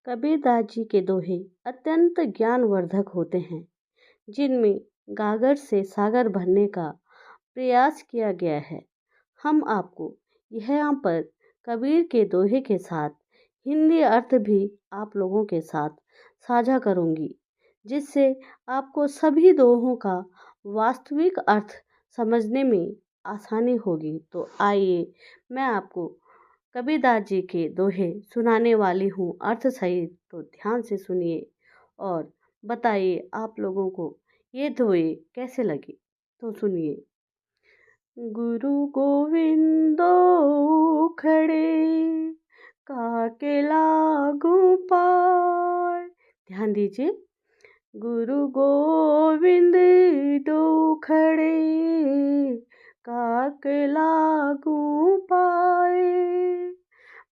कबीरदास जी के दोहे अत्यंत ज्ञानवर्धक होते हैं, जिनमें गागर से सागर भरने का प्रयास किया गया है। हम आपको यहाँ पर कबीर के दोहे के साथ हिंदी अर्थ भी आप लोगों के साथ साझा करूंगी, जिससे आपको सभी दोहों का वास्तविक अर्थ समझने में आसानी होगी। तो आइए मैं आपको कबीरदास जी के दोहे सुनाने वाली हूँ अर्थ सहित, तो ध्यान से सुनिए और बताइए आप लोगों को ये दोहे कैसे लगे। तो सुनिए। गुरु गोविंदो खड़े काके लागू पार। ध्यान दीजिए, गुरु गोविंद दो खड़े काके लागू पाए।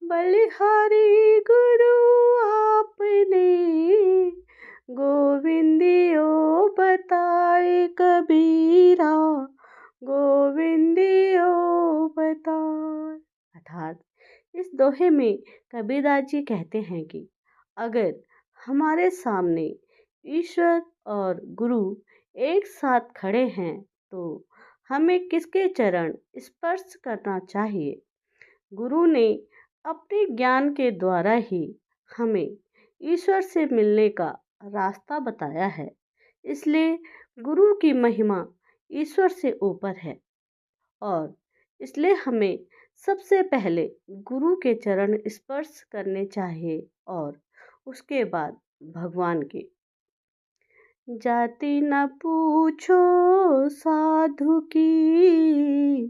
बलिहारी गुरु आपने गोविंदियो बताए। कबीरा गोविंदियो बताए। अर्थात इस दोहे में कबीरदास जी कहते हैं कि अगर हमारे सामने ईश्वर और गुरु एक साथ खड़े हैं तो हमें किसके चरण स्पर्श करना चाहिए। गुरु ने अपने ज्ञान के द्वारा ही हमें ईश्वर से मिलने का रास्ता बताया है, इसलिए गुरु की महिमा ईश्वर से ऊपर है और इसलिए हमें सबसे पहले गुरु के चरण स्पर्श करने चाहिए और उसके बाद भगवान के। जाति न पूछो साधु की,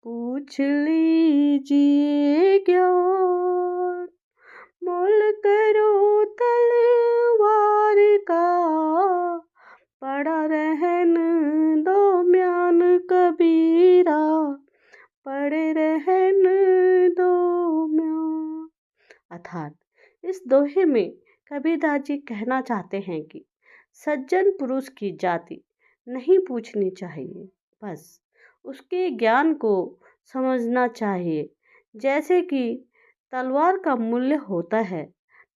पूछ लीजिए ज्ञान। मोल करो तलवार का, पड़ा रहन दो म्यान। कबीरा पड़े रहन दो म्यान। अर्थात इस दोहे में कबीरदास जी कहना चाहते हैं कि सज्जन पुरुष की जाति नहीं पूछनी चाहिए, बस उसके ज्ञान को समझना चाहिए। जैसे कि तलवार का मूल्य होता है,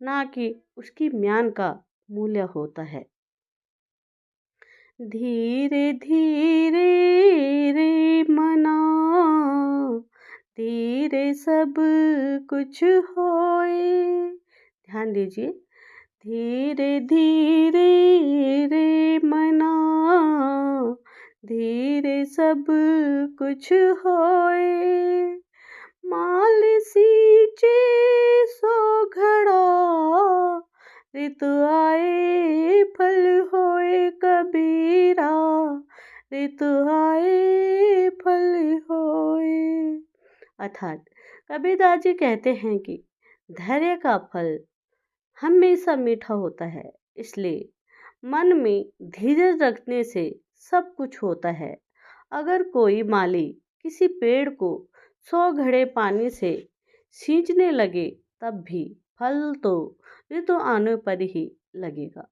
ना कि उसकी म्यान का मूल्य होता है। धीरे धीरे रे मना, धीरे सब कुछ होए। ध्यान दीजिए, धीरे धीरे रे मना, धीरे सब कुछ होए। माल सींचे सो घड़ा, ऋतु आए फल होए। कबीरा ऋतु आए फल होए। अर्थात कबीरदास जी कहते हैं कि धैर्य का फल हमेशा मीठा होता है, इसलिए मन में धीरज रखने से सब कुछ होता है। अगर कोई माली किसी पेड़ को 100 घड़े पानी से सींचने लगे, तब भी फल तो ऋतु आने पर ही लगेगा।